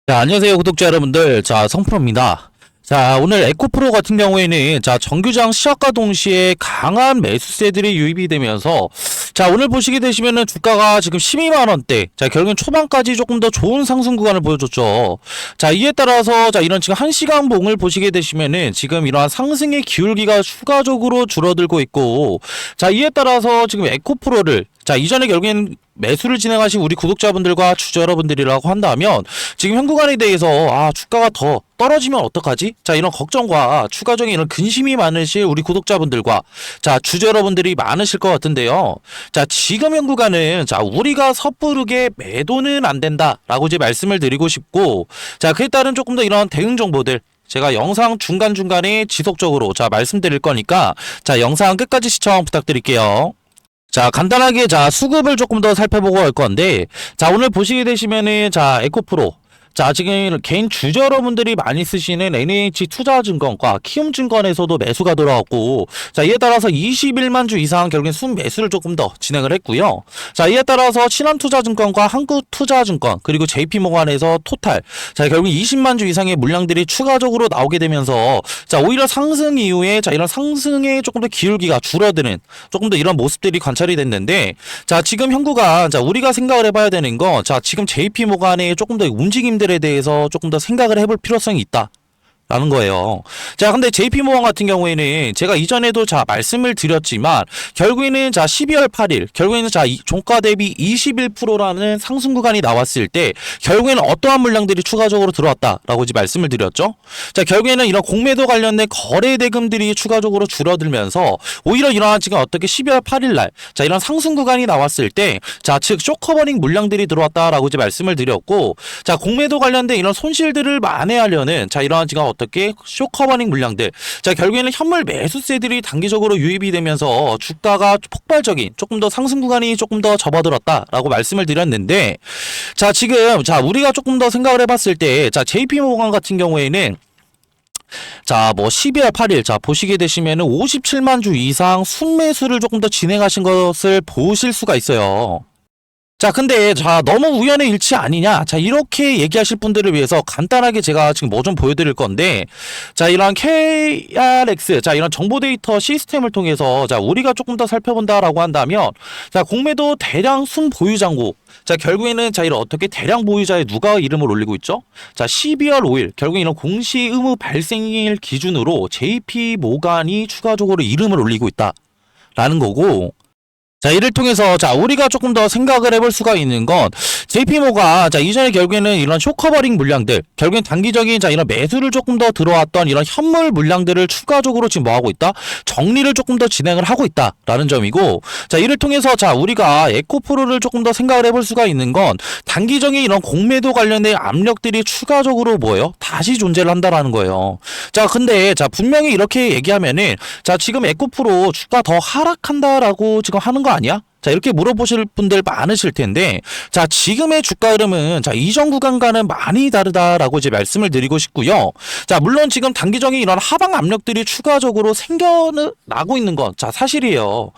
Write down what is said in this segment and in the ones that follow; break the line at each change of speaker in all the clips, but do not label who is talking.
자, 안녕하세요, 구독자 여러분들. 자, 성프로입니다. 자, 오늘 에코프로 같은 경우에는 정규장 시작과 동시에 강한 매수세들이 유입이 되면서 자, 오늘 보시게 되시면은 주가가 지금 12만 원대. 자, 결국엔 초반까지 조금 더 좋은 상승 구간을 보여줬죠. 자, 이에 따라서 이런 지금 1시간 봉을 보시게 되시면은 지금 이러한 상승의 기울기가 추가적으로 줄어들고 있고, 자, 이에 따라서 지금 에코프로를 이전에 결국엔 매수를 진행하신 우리 구독자분들과 주주 여러분들이라고 한다면 지금 현 구간에 대해서 주가가 더 떨어지면 어떡하지? 자, 이런 걱정과 추가적인 이런 근심이 많으실 우리 구독자분들과 주주 여러분들이 많으실 것 같은데요. 자, 지금 현 구간은 우리가 섣부르게 매도는 안 된다라고 이제 말씀을 드리고 싶고, 자, 그에 따른 조금 더 이런 대응 정보들 제가 영상 중간중간에 지속적으로 말씀드릴 거니까 영상 끝까지 시청 부탁드릴게요. 자, 간단하게 수급을 조금 더 살펴보고 할 건데, 오늘 보시게 되시면은 에코프로, 지금 개인 주주 여러분들이 많이 쓰시는 NH투자증권과 키움증권에서도 매수가 들어왔고, 이에 따라서 21만 주 이상 결국엔 순매수를 조금 더 진행을 했고요. 이에 따라서 신한투자증권과 한국투자증권, 그리고 JP모간에서 토탈, 결국 20만 주 이상의 물량들이 추가적으로 나오게 되면서, 오히려 상승 이후에 이런 상승의 조금 더 기울기가 줄어드는 조금 더 이런 모습들이 관찰이 됐는데, 지금 현구가 우리가 생각을 해봐야 되는 건 지금 JP모간의 조금 더 움직임 에 대해서 조금 더 생각을 해볼 필요성이 있다. 라는 거예요. 자, 근데 JP모건 같은 경우에는 제가 이전에도 말씀을 드렸지만 결국에는 12월 8일 결국에는 종가 대비 21%라는 상승 구간이 나왔을 때 결국에는 어떠한 물량들이 추가적으로 들어왔다라고 이제 말씀을 드렸죠. 자, 결국에는 이런 공매도 관련된 거래 대금들이 추가적으로 줄어들면서 오히려 이러한 지금 어떻게 12월 8일 날 이런 상승 구간이 나왔을 때 즉 쇼커버링 물량들이 들어왔다라고 이제 말씀을 드렸고, 공매도 관련된 이런 손실들을 만회하려는 이러한 지금 어떻게 쇼커버닝 물량들, 결국에는 현물 매수세들이 단기적으로 유입이 되면서 주가가 폭발적인 조금 더 상승 구간이 조금 더 접어들었다라고 말씀을 드렸는데, 지금 우리가 조금 더 생각을 해봤을 때 JP모건 같은 경우에는 12월 8일 보시게 되시면은 57만 주 이상 순매수를 조금 더 진행하신 것을 보실 수가 있어요. 근데 너무 우연의 일치 아니냐, 이렇게 얘기하실 분들을 위해서 간단하게 제가 지금 뭐 좀 보여드릴 건데, 이런 KRX, 이런 정보 데이터 시스템을 통해서 우리가 조금 더 살펴본다라고 한다면, 공매도 대량 순 보유 잔고, 결국에는 이런 어떻게 대량 보유자에 누가 이름을 올리고 있죠? 12월 5일 결국에 이런 공시 의무 발생일 기준으로 JP모간이 추가적으로 이름을 올리고 있다라는 거고, 이를 통해서 우리가 조금 더 생각을 해볼 수가 있는 건 JP모가 이전에 결국에는 이런 쇼커버링 물량들, 결국엔 단기적인 이런 매수를 조금 더 들어왔던 이런 현물 물량들을 추가적으로 지금 뭐 하고 있다? 정리를 조금 더 진행을 하고 있다라는 점이고, 이를 통해서 우리가 에코프로를 조금 더 생각을 해볼 수가 있는 건 단기적인 이런 공매도 관련된 압력들이 추가적으로 뭐예요? 다시 존재를 한다라는 거예요. 근데 분명히 이렇게 얘기하면은 지금 에코프로 주가 더 하락한다라고 지금 하는 거 아니야? 이렇게 물어보실 분들 많으실 텐데, 지금의 주가 흐름은 이전 구간과는 많이 다르다라고 이제 말씀을 드리고 싶고요. 물론 지금 단기적인 이런 하방 압력들이 추가적으로 생겨나고 있는 건 사실이에요.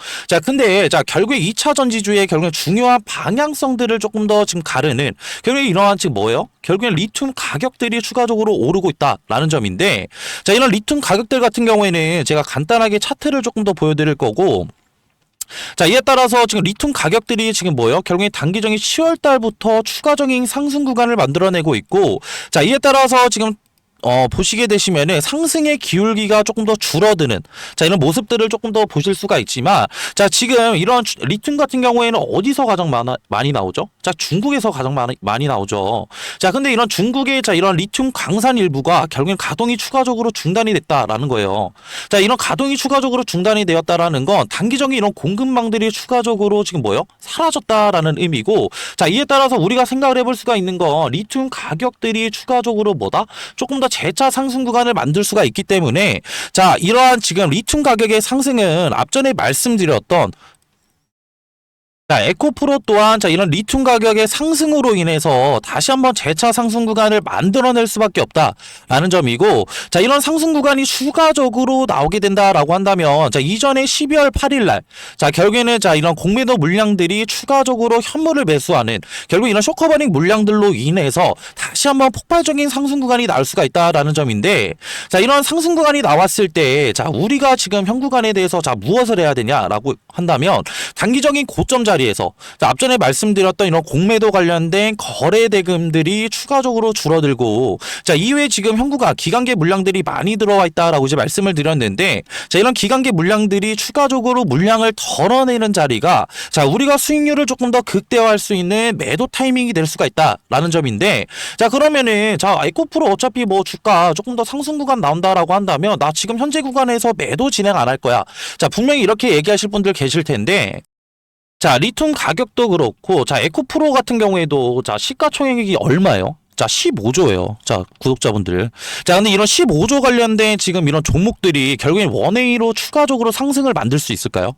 근데 결국에 2차 전지주의 결국에 중요한 방향성들을 조금 더 지금 가르는 결국에 이러한 지금 뭐예요? 결국엔 리튬 가격들이 추가적으로 오르고 있다라는 점인데, 이런 리튬 가격들 같은 경우에는 제가 간단하게 차트를 조금 더 보여드릴 거고, 이에 따라서 지금 리튬 가격들이 지금 뭐예요? 결국에 단기적인 10월 달부터 추가적인 상승 구간을 만들어내고 있고, 이에 따라서 지금 보시게 되시면은 상승의 기울기가 조금 더 줄어드는 이런 모습들을 조금 더 보실 수가 있지만, 지금 이런 리튬 같은 경우에는 어디서 가장 많이 나오죠? 중국에서 가장 많이 나오죠. 근데 이런 중국의 이런 리튬 광산 일부가 결국엔 가동이 추가적으로 중단이 됐다라는 거예요. 이런 가동이 추가적으로 중단이 되었다라는 건 단기적인 이런 공급망들이 추가적으로 지금 뭐예요? 사라졌다라는 의미고, 이에 따라서 우리가 생각을 해볼 수가 있는 건 리튬 가격들이 추가적으로 뭐다? 조금 더 재차 상승 구간을 만들 수가 있기 때문에, 이러한 지금 리튬 가격의 상승은 앞전에 말씀드렸던 자, 에코프로 또한 자, 이런 리튬 가격의 상승으로 인해서 다시 한번 재차 상승 구간을 만들어낼 수밖에 없다라는 점이고, 자, 이런 상승 구간이 추가적으로 나오게 된다라고 한다면, 자, 이전에 12월 8일 날, 자, 결국에는 자, 이런 공매도 물량들이 추가적으로 현물을 매수하는 결국 이런 쇼커버닝 물량들로 인해서 다시 한번 폭발적인 상승 구간이 나올 수가 있다라는 점인데, 자, 이런 상승 구간이 나왔을 때, 자, 우리가 지금 현 구간에 대해서 자, 무엇을 해야 되냐라고 한다면, 단기적인 고점 자리에서 자, 앞전에 말씀드렸던 이런 공매도 관련된 거래 대금들이 추가적으로 줄어들고, 자, 이외에 지금 현구가 기관계 물량들이 많이 들어와 있다라고 이제 말씀을 드렸는데, 자, 이런 기관계 물량들이 추가적으로 물량을 덜어내는 자리가 자, 우리가 수익률을 조금 더 극대화할 수 있는 매도 타이밍이 될 수가 있다라는 점인데, 자, 그러면은 자, 에코프로 어차피 뭐 주가 조금 더 상승 구간 나온다라고 한다면 나 지금 현재 구간에서 매도 진행 안 할 거야. 자, 분명히 이렇게 얘기하실 분들 계실 텐데, 자, 리튬 가격도 그렇고, 자, 에코프로 같은 경우에도, 자, 시가총액이 얼마예요? 자, 15조예요. 자, 구독자분들. 자, 근데 이런 15조 관련된 지금 이런 종목들이 결국엔 원웨이로 추가적으로 상승을 만들 수 있을까요?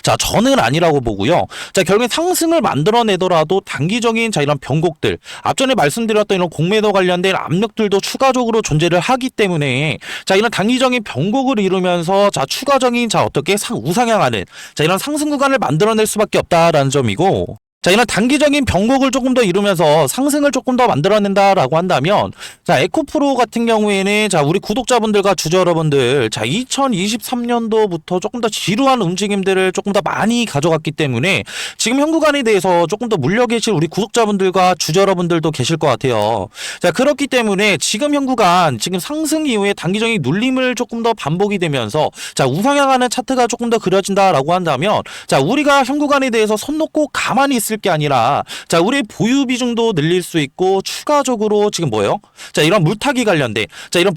자, 저는 아니라고 보고요. 자, 결국엔 상승을 만들어내더라도 단기적인 자, 이런 변곡들, 앞전에 말씀드렸던 이런 공매도 관련된 압력들도 추가적으로 존재를 하기 때문에, 자, 이런 단기적인 변곡을 이루면서 자, 추가적인 자, 어떻게 우상향하는 자, 이런 상승 구간을 만들어낼 수밖에 없다라는 점이고, 자, 이런 단기적인 변곡을 조금 더 이루면서 상승을 조금 더 만들어낸다라고 한다면, 자, 에코프로 같은 경우에는 자, 우리 구독자분들과 주주 여러분들, 자, 2023년도부터 조금 더 지루한 움직임들을 조금 더 많이 가져갔기 때문에 지금 현 구간에 대해서 조금 더 물려 계실 우리 구독자분들과 주주 여러분들도 계실 것 같아요. 자, 그렇기 때문에 지금 현 구간, 지금 상승 이후에 단기적인 눌림을 조금 더 반복이 되면서 자, 우상향하는 차트가 조금 더 그려진다라고 한다면, 자, 우리가 현 구간에 대해서 손 놓고 가만히 있을 게 아니라, 자, 우리의 보유 비중도 늘릴 수 있고 추가적으로 지금 뭐예요? 자, 이런 물타기 관련된 자, 이런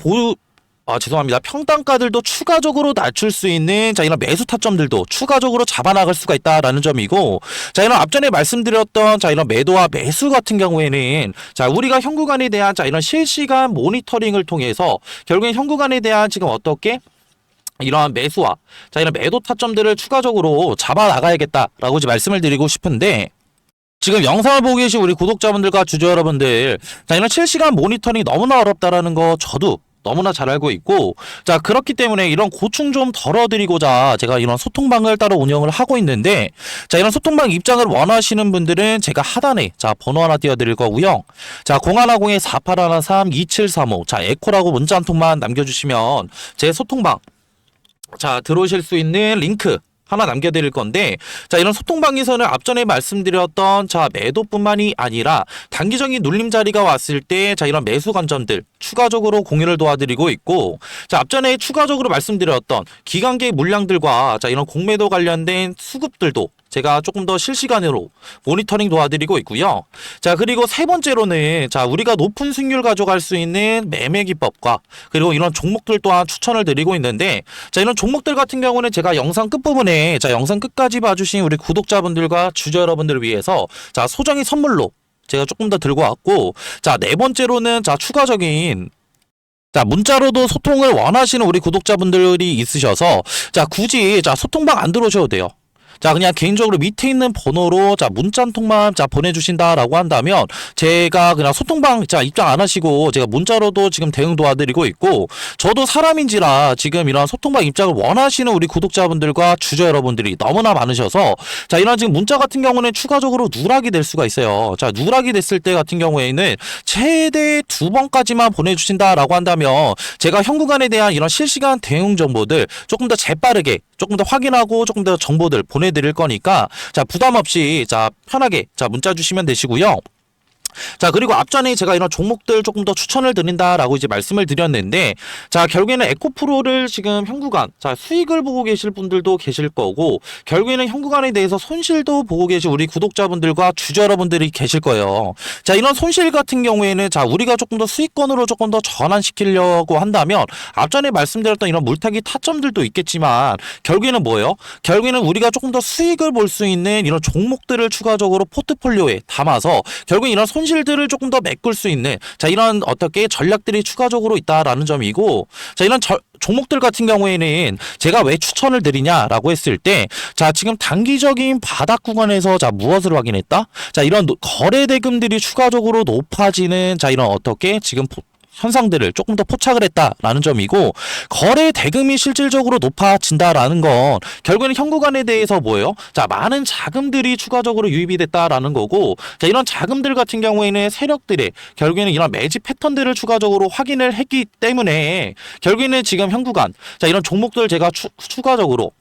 죄송합니다. 평단가들도 추가적으로 낮출 수 있는 자, 이런 매수 타점들도 추가적으로 잡아나갈 수가 있다라는 점이고, 자, 이런 앞전에 말씀드렸던 자, 이런 매도와 매수 같은 경우에는 자, 우리가 현 구간에 대한 자, 이런 실시간 모니터링을 통해서 결국엔 현 구간에 대한 지금 어떻게 이러한 매수와 자, 이런 매도 타점들을 추가적으로 잡아 나가야겠다라고 이제 말씀을 드리고 싶은데, 지금 영상을 보고 계신 우리 구독자분들과 주주 여러분들, 자, 이런 실시간 모니터링이 너무나 어렵다라는 거 저도 너무나 잘 알고 있고, 자, 그렇기 때문에 이런 고충 좀 덜어드리고자 제가 이런 소통방을 따로 운영을 하고 있는데, 자, 이런 소통방 입장을 원하시는 분들은 제가 하단에 자, 번호 하나 띄워드릴 거고요. 자, 0110-4813-2735, 자, 에코라고 문자 한 통만 남겨주시면 제 소통방 자, 들어오실 수 있는 링크 하나 남겨드릴 건데, 자, 이런 소통방에서는 앞전에 말씀드렸던 자, 매도뿐만이 아니라 단기적인 눌림 자리가 왔을 때 자, 이런 매수 관점들 추가적으로 공유를 도와드리고 있고, 자, 앞전에 추가적으로 말씀드렸던 기관계 물량들과 자, 이런 공매도 관련된 수급들도 제가 조금 더 실시간으로 모니터링 도와드리고 있고요. 자, 그리고 세 번째로는 자, 우리가 높은 수익률 가져갈 수 있는 매매 기법과 그리고 이런 종목들 또한 추천을 드리고 있는데, 자, 이런 종목들 같은 경우는 제가 영상 끝부분에 자, 영상 끝까지 봐주신 우리 구독자분들과 주주 여러분들을 위해서 자, 소정의 선물로 제가 조금 더 들고 왔고, 자, 네 번째로는 자, 추가적인 자, 문자로도 소통을 원하시는 우리 구독자분들이 있으셔서 자, 굳이 자, 소통방 안 들어오셔도 돼요. 자, 그냥 개인적으로 밑에 있는 번호로 자, 문자 한 통만 자, 보내주신다라고 한다면 제가 그냥 소통방 자, 입장 안 하시고 제가 문자로도 지금 대응 도와드리고 있고, 저도 사람인지라 지금 이런 소통방 입장을 원하시는 우리 구독자분들과 주주 여러분들이 너무나 많으셔서 자, 이런 지금 문자 같은 경우는 추가적으로 누락이 될 수가 있어요. 자, 누락이 됐을 때 같은 경우에는 최대 2번까지만 보내주신다라고 한다면 제가 현 구간에 대한 이런 실시간 대응 정보들 조금 더 재빠르게 조금 더 확인하고 조금 더 정보들 보내드릴 거니까 자, 부담 없이 자, 편하게 자, 문자 주시면 되시고요. 자, 그리고 앞전에 제가 이런 종목들 조금 더 추천을 드린다라고 이제 말씀을 드렸는데, 자, 결국에는 에코프로를 지금 현 구간 자, 수익을 보고 계실 분들도 계실 거고, 결국에는 현 구간에 대해서 손실도 보고 계실 우리 구독자분들과 주주 여러분들이 계실 거예요. 자, 이런 손실 같은 경우에는 자, 우리가 조금 더 수익권으로 조금 더 전환시키려고 한다면 앞전에 말씀드렸던 이런 물타기 타점들도 있겠지만, 결국에는 뭐예요? 결국에는 우리가 조금 더 수익을 볼 수 있는 이런 종목들을 추가적으로 포트폴리오에 담아서 결국 이런 손실 손실들을 조금 더 메꿀 수 있는 자 이런 어떻게 전략들이 추가적으로 있다라는 점이고 자 이런 종목들 같은 경우에는 제가 왜 추천을 드리냐라고 했을 때 자 지금 단기적인 바닥 구간에서 자 무엇을 확인했다? 자 이런 거래 대금들이 추가적으로 높아지는 자 이런 어떻게 지금 현상들을 조금 더 포착을 했다라는 점이고 거래 대금이 실질적으로 높아진다라는 건 결국에는 현 구간에 대해서 뭐예요? 자 많은 자금들이 추가적으로 유입이 됐다라는 거고 자 이런 자금들 같은 경우에는 세력들의 결국에는 이런 매집 패턴들을 추가적으로 확인을 했기 때문에 결국에는 지금 현 구간 자 이런 종목들 제가 추가적으로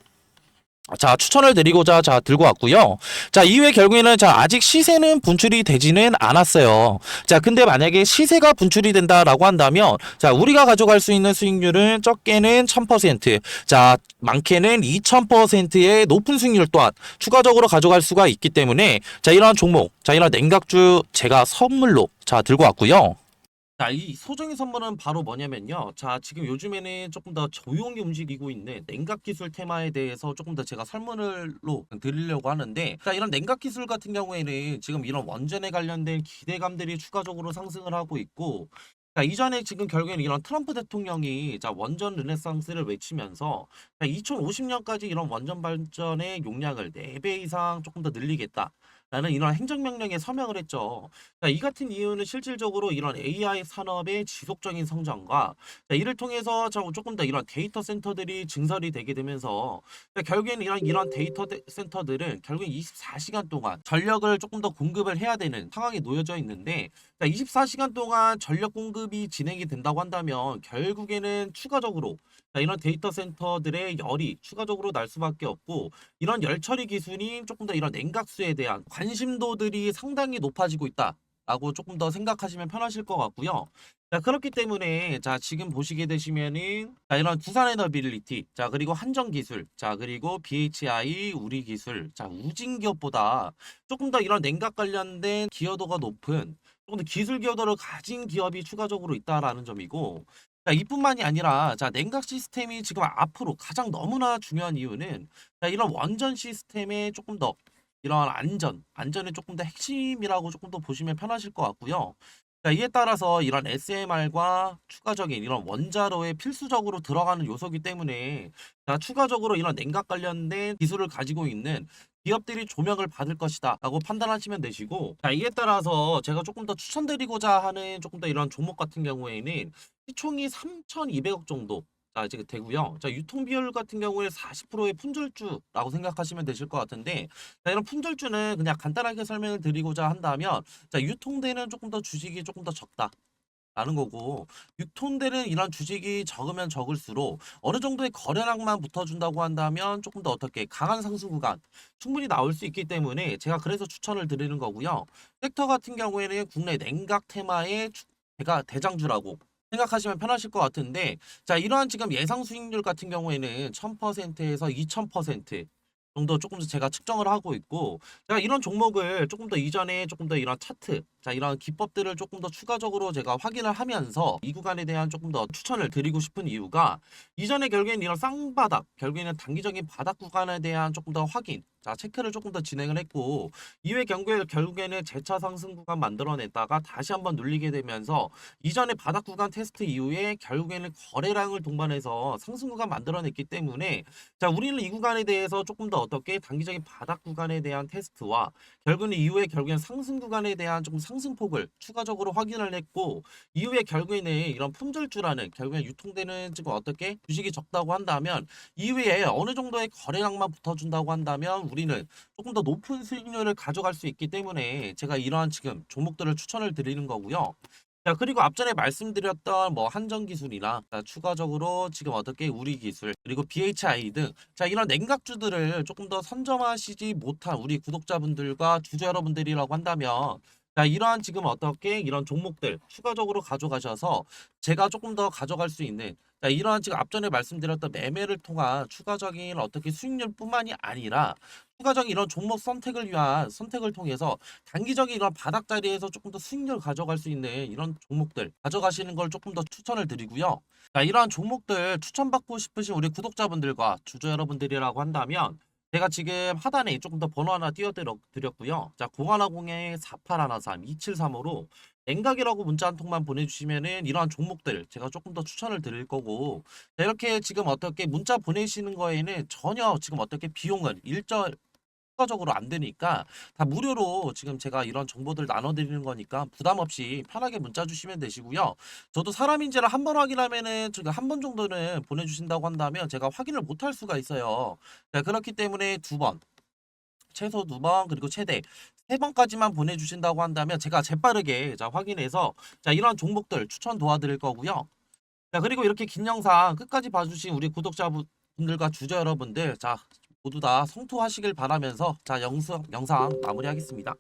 자 추천을 드리고자 자 들고 왔고요. 자 이후에 결국에는 자 아직 시세는 분출이 되지는 않았어요. 자 근데 만약에 시세가 분출이 된다라고 한다면 자 우리가 가져갈 수 있는 수익률은 적게는 1000%, 자 많게는 2000%의 높은 수익률 또한 추가적으로 가져갈 수가 있기 때문에 자 이러한 종목, 자 이런 냉각주 제가 선물로 자 들고 왔고요. 자, 이 소정의 선물은 바로 뭐냐면요. 자, 지금 요즘에는 조금 더 조용히 움직이고 있는 냉각 기술 테마에 대해서 조금 더 제가 설문을로 드리려고 하는데, 자, 이런 냉각 기술 같은 경우에는 지금 이런 원전에 관련된 기대감들이 추가적으로 상승을 하고 있고, 자, 이전에 지금 결국에는 이런 트럼프 대통령이 자, 원전 르네상스를 외치면서 2050년까지 이런 원전 발전의 용량을 4배 이상 조금 더 늘리겠다. 라는 이런 행정명령에 서명을 했죠. 자, 이 같은 이유는 실질적으로 이런 AI 산업의 지속적인 성장과 자, 이를 통해서 조금 더 이런 데이터 센터들이 증설이 되게 되면서 자, 결국에는 이런 데이터 센터들은 결국엔 24시간 동안 전력을 조금 더 공급을 해야 되는 상황에 놓여져 있는데 자, 24시간 동안 전력 공급이 진행이 된다고 한다면 결국에는 추가적으로 자, 이런 데이터 센터들의 열이 추가적으로 날 수밖에 없고 이런 열 처리 기술이 조금 더 이런 냉각수에 대한 관심도들이 상당히 높아지고 있다라고 조금 더 생각하시면 편하실 것 같고요. 자, 그렇기 때문에 자, 지금 보시게 되시면은 자, 이런 두산에너빌리티, 자, 그리고 한전기술, 자, 그리고 BHI 우리기술, 자, 우진기업보다 조금 더 이런 냉각 관련된 기여도가 높은 조금 더 기술 기여도를 가진 기업이 추가적으로 있다라는 점이고 자, 이뿐만이 아니라 자, 냉각 시스템이 지금 앞으로 가장 너무나 중요한 이유는 자, 이런 원전 시스템에 조금 더 이런 안전이 조금 더 핵심이라고 조금 더 보시면 편하실 것 같고요. 자, 이에 따라서 이런 SMR과 추가적인 이런 원자로에 필수적으로 들어가는 요소이기 때문에 자, 추가적으로 이런 냉각 관련된 기술을 가지고 있는 기업들이 조명을 받을 것이다 라고 판단하시면 되시고 자, 이에 따라서 제가 조금 더 추천드리고자 하는 조금 더 이런 종목 같은 경우에는 시총이 3,200억 정도 자 지금 되고요. 자 유통 비율 같은 경우에 40%의 품절주라고 생각하시면 되실 것 같은데 자 이런 품절주는 그냥 간단하게 설명을 드리고자 한다면 자 유통되는 조금 더 주식이 조금 더 적다. 라는 거고 유통되는 이런 주식이 적으면 적을수록 어느 정도의 거래량만 붙어준다고 한다면 조금 더 어떻게 강한 상승 구간 충분히 나올 수 있기 때문에 제가 그래서 추천을 드리는 거고요. 섹터 같은 경우에는 국내 냉각 테마의 제가 대장주라고 생각하시면 편하실 것 같은데 자 이러한 지금 예상 수익률 같은 경우에는 1000%에서 2000% 정도 조금 더 제가 측정을 하고 있고 제가 이런 종목을 조금 더 이전에 조금 더 이런 차트 자 이런 기법들을 조금 더 추가적으로 제가 확인을 하면서 이 구간에 대한 조금 더 추천을 드리고 싶은 이유가 이전에 결국에는 이런 쌍바닥 결국에는 단기적인 바닥 구간에 대한 조금 더 확인 자 체크를 조금 더 진행을 했고 이후에 결국에는 재차 상승 구간 만들어냈다가 다시 한번 눌리게 되면서 이전에 바닥 구간 테스트 이후에 결국에는 거래량을 동반해서 상승 구간 만들어냈기 때문에 자 우리는 이 구간에 대해서 조금 더 어떻게 단기적인 바닥 구간에 대한 테스트와 결국엔 상승 구간에 대한 조금 상승폭을 추가적으로 확인을 했고 이후에 결국에는 이런 품절주라는 결국엔 유통되는 지금 어떻게 주식이 적다고 한다면 이후에 어느 정도의 거래량만 붙어준다고 한다면 우리는 조금 더 높은 수익률을 가져갈 수 있기 때문에 제가 이러한 지금 종목들을 추천을 드리는 거고요. 자, 그리고 앞전에 말씀드렸던 뭐 한전기술이나 자, 추가적으로 지금 어떻게 우리기술 그리고 BHI 등 자, 이런 냉각주들을 조금 더 선점하시지 못한 우리 구독자분들과 주주 여러분들이라고 한다면 자, 이러한 지금 어떻게 이런 종목들 추가적으로 가져가셔서 제가 조금 더 가져갈 수 있는 자, 이러한 지금 앞전에 말씀드렸던 매매를 통한 추가적인 어떻게 수익률뿐만이 아니라 추가적인 이런 종목 선택을 위한 선택을 통해서 단기적인 이런 바닥 자리에서 조금 더 수익률 가져갈 수 있는 이런 종목들 가져가시는 걸 조금 더 추천을 드리고요. 자, 이러한 종목들 추천받고 싶으신 우리 구독자분들과 주주 여러분들이라고 한다면 제가 지금 하단에 조금 더 번호 하나 띄워드렸고요. 자, 0110에 4813 2735로 냉각이라고 문자 한 통만 보내주시면은 이러한 종목들 제가 조금 더 추천을 드릴 거고, 자, 이렇게 지금 어떻게 문자 보내시는 거에는 전혀 지금 어떻게 비용은 추가적으로 안 되니까 다 무료로 지금 제가 이런 정보들 나눠드리는 거니까 부담 없이 편하게 문자 주시면 되시고요. 저도 사람인지를 한 번 확인하면은 제가 한 번 정도는 보내주신다고 한다면 제가 확인을 못 할 수가 있어요. 자, 그렇기 때문에 두 번, 최소 두 번, 그리고 최대 세 번까지만 보내주신다고 한다면 제가 재빠르게 자 확인해서 자 이런 종목들 추천 도와드릴 거고요. 자, 그리고 이렇게 긴 영상 끝까지 봐주신 우리 구독자분들과 주저 여러분들, 자 모두 다 성투하시길 바라면서 자 영상 마무리하겠습니다.